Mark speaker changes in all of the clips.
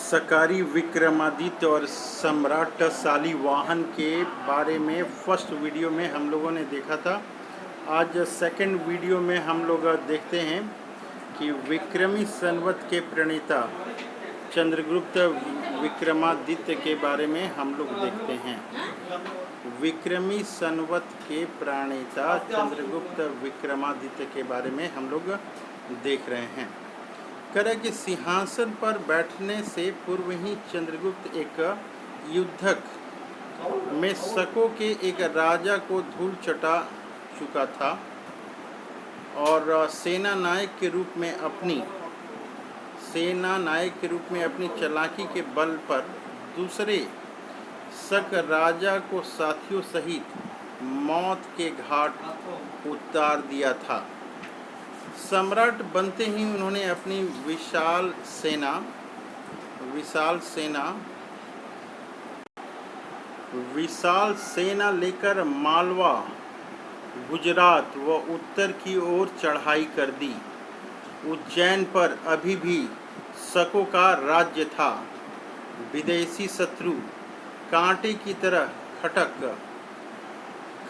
Speaker 1: सकारी विक्रमादित्य और सम्राट शालिवाहन के बारे में फर्स्ट वीडियो में हम लोगों ने देखा था। आज सेकंड वीडियो में हम लोग देखते हैं कि विक्रमी संवत के प्रणेता चंद्रगुप्त विक्रमादित्य के बारे में हम लोग देखते हैं। विक्रमी संवत के प्रणेता चंद्रगुप्त विक्रमादित्य के बारे में हम लोग देख रहे हैं। कह कि सिंहासन पर बैठने से पूर्व ही चंद्रगुप्त एक युद्धक में शकों के एक राजा को धूल चटा चुका था और सेना नायक के रूप में अपनी चालाकी के बल पर दूसरे शक राजा को साथियों सहित मौत के घाट उतार दिया था। सम्राट बनते ही उन्होंने अपनी विशाल सेना लेकर मालवा, गुजरात व उत्तर की ओर चढ़ाई कर दी। उज्जैन पर अभी भी शकों का राज्य था। विदेशी शत्रु कांटे की तरह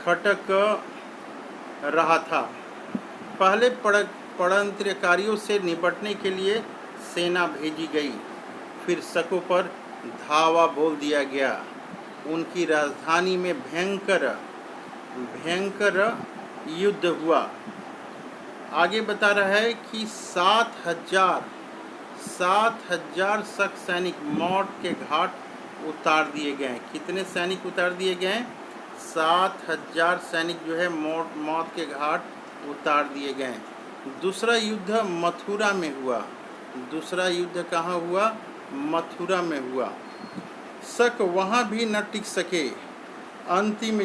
Speaker 1: खटक रहा था। पहले षड्यंत्रकारियों से निपटने के लिए सेना भेजी गई, फिर शकों पर धावा बोल दिया गया। उनकी राजधानी में भयंकर युद्ध हुआ। आगे बता रहा है कि 7,000 शक सैनिक मौत के घाट उतार दिए गए। कितने सैनिक उतार दिए गए? 7,000 सैनिक जो है मौत के घाट उतार दिए गए। दूसरा युद्ध मथुरा में हुआ। दूसरा युद्ध कहाँ हुआ? मथुरा में हुआ। शक वहाँ भी न टिक सके। अंतिम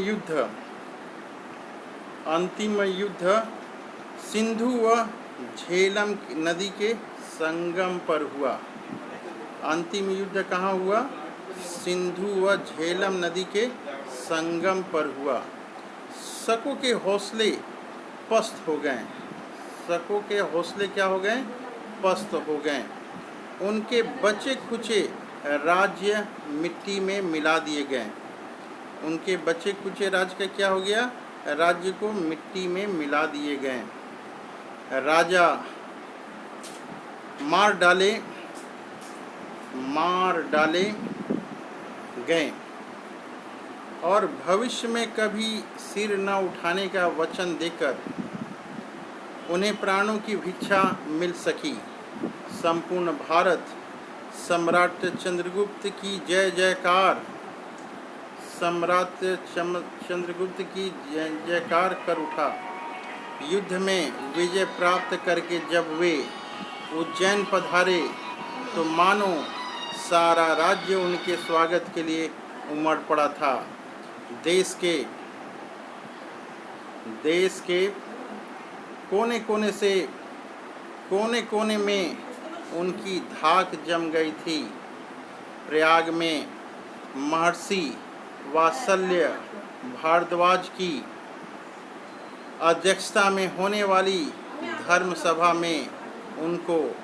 Speaker 1: युद्ध सिंधु व झेलम नदी के संगम पर हुआ। अंतिम युद्ध कहाँ हुआ? सिंधु व झेलम नदी के संगम पर हुआ। शकों के हौसले पस्त हो गए। शकों के हौसले क्या हो गए? पस्त हो गए। उनके बचे खुचे राज्य मिट्टी में मिला दिए गए। उनके बचे खुचे राज्य का क्या हो गया? राज्य को मिट्टी में मिला दिए गए। राजा मार डाले गए और भविष्य में कभी सिर न उठाने का वचन देकर उन्हें प्राणों की भिक्षा मिल सकी। संपूर्ण भारत सम्राट चंद्रगुप्त की जय जयकार कर उठा। युद्ध में विजय प्राप्त करके जब वे उज्जैन पधारे तो मानो सारा राज्य उनके स्वागत के लिए उमड़ पड़ा था। देश के कोने में उनकी धाक जम गई थी। प्रयाग में महर्षि वात्सल्य भारद्वाज की अध्यक्षता में होने वाली धर्म सभा में उनको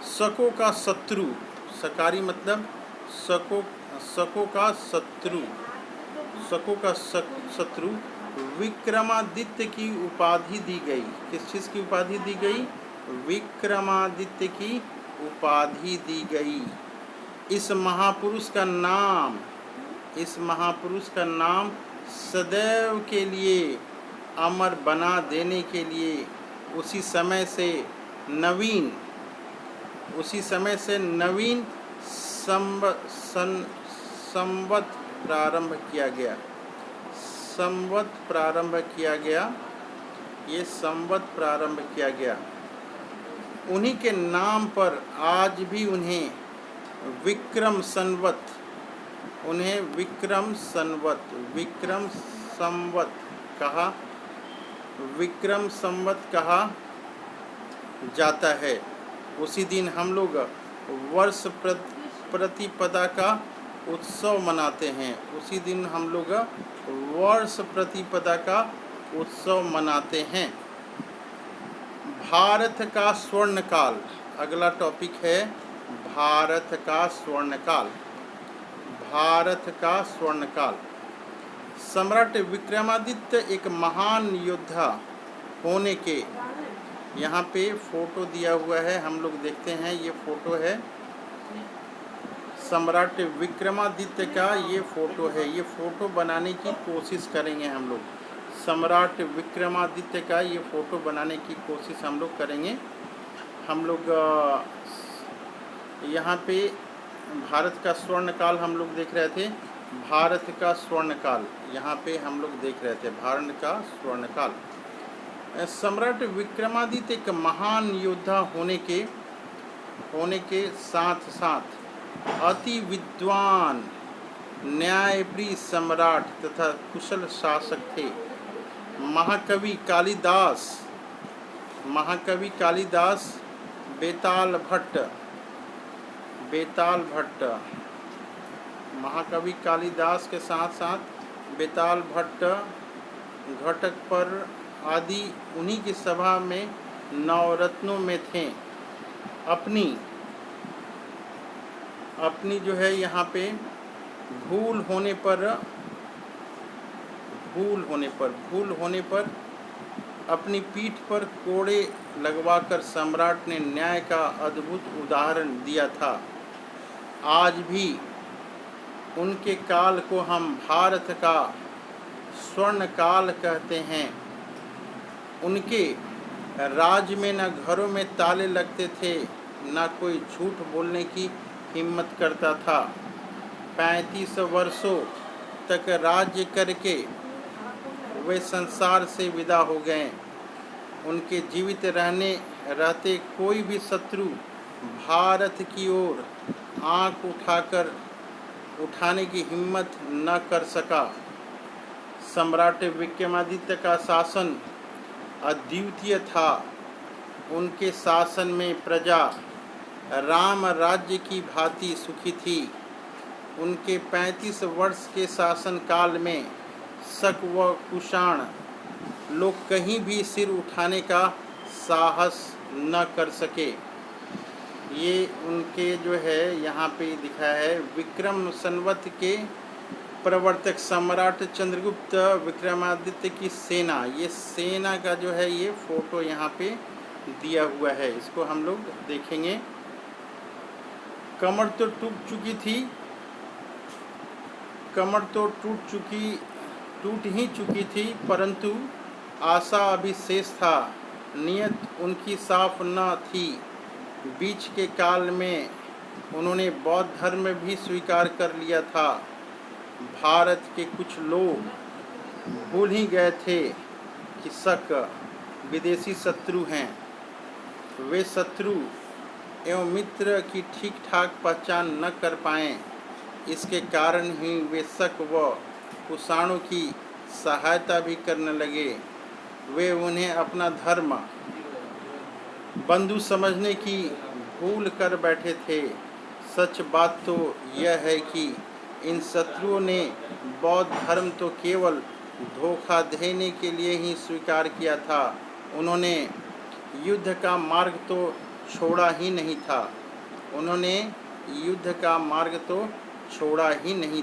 Speaker 1: शकों का शत्रु, सकारी मतलब शकों का शत्रु विक्रमादित्य की उपाधि दी गई। किस चीज़ की उपाधि दी गई? विक्रमादित्य की उपाधि दी गई। इस महापुरुष का नाम सदैव के लिए अमर बना देने के लिए उसी समय से नवीन संवत प्रारंभ किया गया। ये संवत प्रारंभ किया गया। उन्हीं के नाम पर आज भी उन्हें विक्रम संवत कहा जाता है। उसी दिन हम लोग वर्ष प्रतिपदा का उत्सव मनाते हैं। उसी दिन हम लोग वर्ष प्रतिपदा का उत्सव मनाते हैं। भारत का स्वर्णकाल, अगला टॉपिक है भारत का स्वर्णकाल। भारत का स्वर्णकाल। सम्राट विक्रमादित्य एक महान योद्धा होने के, यहाँ पे फोटो दिया हुआ है, हम लोग देखते हैं, ये फोटो है सम्राट विक्रमादित्य का, ये फोटो है। ये फोटो बनाने की कोशिश करेंगे हम लोग। सम्राट विक्रमादित्य का ये फोटो बनाने की कोशिश हम लोग करेंगे। हम लोग यहाँ पे भारत का स्वर्णकाल हम लोग देख रहे थे। भारत का स्वर्णकाल यहाँ पे हम लोग देख रहे थे, भारत का स्वर्णकाल। सम्राट विक्रमादित्य एक महान योद्धा होने के साथ साथ अति विद्वान, न्यायप्रिय सम्राट तथा कुशल शासक थे। महाकवि कालिदास, बेताल भट्ट, महाकवि कालिदास के साथ साथ बेताल भट्ट, घटकपर आदि उन्हीं की सभा में नवरत्नों में थे। अपनी जो है यहाँ पे भूल होने पर अपनी पीठ पर कोड़े लगवाकर सम्राट ने न्याय का अद्भुत उदाहरण दिया था। आज भी उनके काल को हम भारत का स्वर्ण काल कहते हैं। उनके राज में न घरों में ताले लगते थे, न कोई झूठ बोलने की हिम्मत करता था। 35 वर्षों तक राज्य करके वे संसार से विदा हो गए। उनके जीवित रहते कोई भी शत्रु भारत की ओर आंख उठाने की हिम्मत न कर सका। सम्राट विक्रमादित्य का शासन अद्वितीय था। उनके शासन में प्रजा राम राज्य की भांति सुखी थी। उनके 35 वर्ष के शासन काल में शक व कुषाण लोग कहीं भी सिर उठाने का साहस न कर सके। ये उनके जो है यहाँ पे दिखा है विक्रम संवत के प्रवर्तक सम्राट चंद्रगुप्त विक्रमादित्य की सेना। ये सेना का जो है ये फोटो यहाँ पे दिया हुआ है, इसको हम लोग देखेंगे। कमर तो टूट ही चुकी थी, परंतु आशा अभी शेष था। नियत उनकी साफ न थी। बीच के काल में उन्होंने बौद्ध धर्म भी स्वीकार कर लिया था। भारत के कुछ लोग भूल ही गए थे कि शक विदेशी शत्रु हैं। वे शत्रु एवं मित्र की ठीक ठाक पहचान न कर पाएं। इसके कारण ही वे शक व कुषाणों की सहायता भी करने लगे। वे उन्हें अपना धर्म बंधु समझने की भूल कर बैठे थे। सच बात तो यह है कि इन शत्रुओं ने बौद्ध धर्म तो केवल धोखा देने के लिए ही स्वीकार किया था। उन्होंने युद्ध का मार्ग तो छोड़ा ही नहीं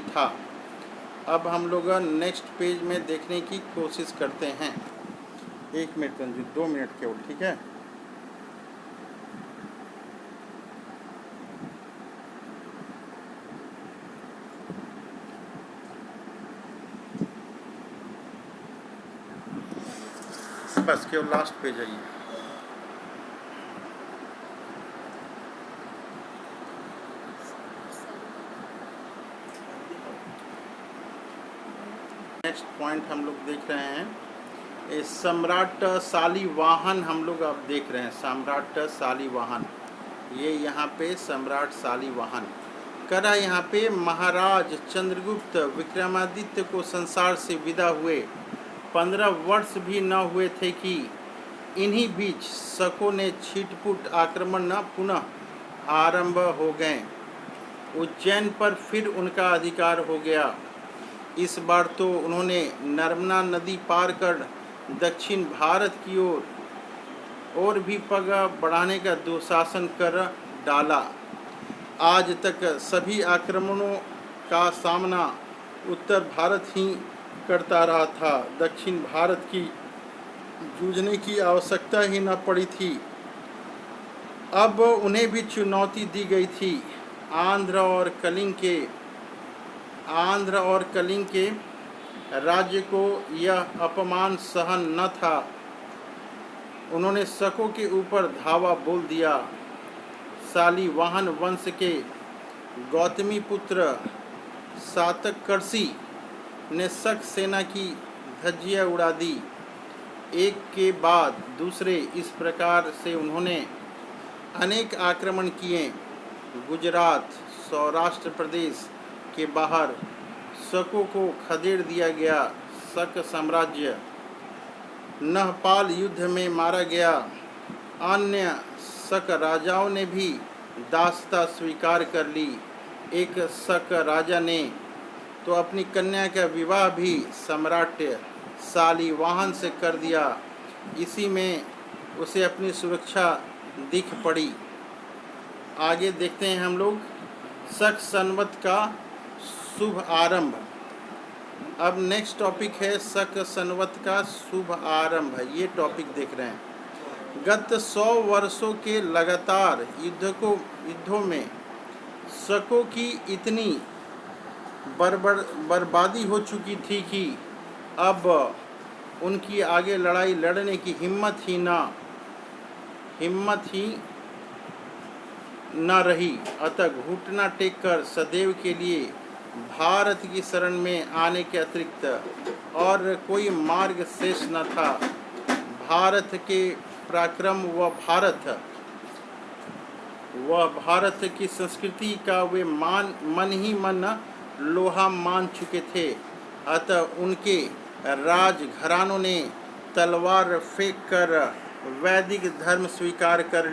Speaker 1: था। अब हम लोग नेक्स्ट पेज में देखने की कोशिश करते हैं। 1 मिनट रंजू, 2 मिनट केवल, ठीक है। बस केवल लास्ट पेज है ये। नेक्स्ट पॉइंट हम लोग देख रहे हैं सम्राट शालिवाहन। हम लोग अब देख रहे हैं सम्राट शालिवाहन। ये यहाँ पे सम्राट शालिवाहन करा। यहाँ पे महाराज चंद्रगुप्त विक्रमादित्य को संसार से विदा हुए 15 वर्ष भी न हुए थे कि इन्हीं बीच शकों ने छिटपुट आक्रमण न पुनः आरंभ हो गए। उज्जैन पर फिर उनका अधिकार हो गया। इस बार तो उन्होंने नर्मदा नदी पार कर दक्षिण भारत की ओर और भी पग बढ़ाने का दुशासन कर डाला। आज तक सभी आक्रमणों का सामना उत्तर भारत ही करता रहा था। दक्षिण भारत की जूझने की आवश्यकता ही न पड़ी थी। अब उन्हें भी चुनौती दी गई थी। आंध्र और कलिंग के राज्य को यह अपमान सहन न था। उन्होंने शकों के ऊपर धावा बोल दिया। शालिवाहन वंश के गौतमी पुत्र सातकर्षि ने शक सेना की धज्जियां उड़ा दी। एक के बाद दूसरे इस प्रकार से उन्होंने अनेक आक्रमण किए। गुजरात, सौराष्ट्र प्रदेश के बाहर शकों को खदेड़ दिया गया। शक साम्राज्य नहपाल युद्ध में मारा गया। अन्य शक राजाओं ने भी दासता स्वीकार कर ली। एक शक राजा ने तो अपनी कन्या का विवाह भी सम्राट शालिवाहन से कर दिया। इसी में उसे अपनी सुरक्षा दिख पड़ी। आगे देखते हैं हम लोग शक संवत का शुभ आरंभ। अब नेक्स्ट टॉपिक है शक संवत का शुभ आरंभ। ये टॉपिक देख रहे हैं। गत 100 वर्षों के लगातार युद्धों में शकों की इतनी बर्बादी हो चुकी थी कि अब उनकी आगे लड़ाई लड़ने की हिम्मत ही न रही। अतः घुटना टेककर सदैव के लिए भारत की शरण में आने के अतिरिक्त और कोई मार्ग शेष न था। भारत के पराक्रम व भारत की संस्कृति का वे मन ही मन लोहा मान चुके थे। अतः उनके राजघरानों ने तलवार फेंक कर वैदिक धर्म स्वीकार कर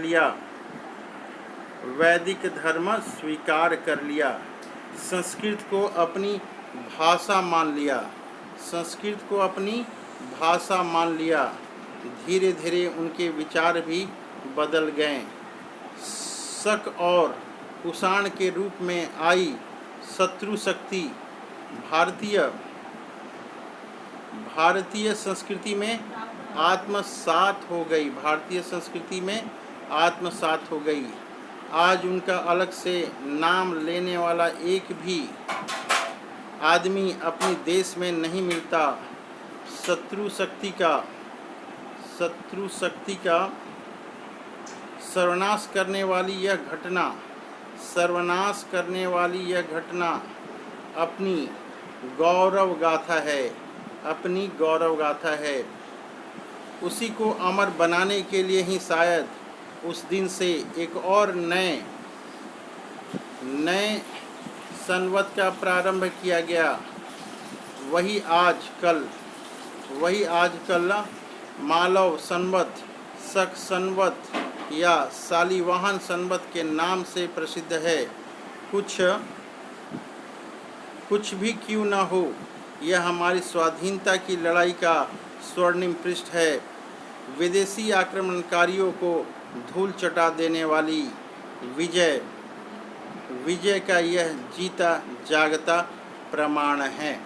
Speaker 1: लिया। संस्कृत को अपनी भाषा मान लिया। धीरे धीरे उनके विचार भी बदल गए। शक और कुषाण के रूप में आई शत्रु शक्ति भारतीय संस्कृति में आत्मसात हो गई। आज उनका अलग से नाम लेने वाला एक भी आदमी अपने देश में नहीं मिलता। शत्रु शक्ति का सर्वनाश करने वाली यह घटना अपनी गौरव गाथा है। उसी को अमर बनाने के लिए ही शायद उस दिन से एक और नए संवत का प्रारंभ किया गया। वही आजकल मालव संवत, शक संवत या शालिवाहन संवत के नाम से प्रसिद्ध है। कुछ भी क्यों न हो, यह हमारी स्वाधीनता की लड़ाई का स्वर्णिम पृष्ठ है। विदेशी आक्रमणकारियों को धूल चटा देने वाली विजय का यह जीता जागता प्रमाण है।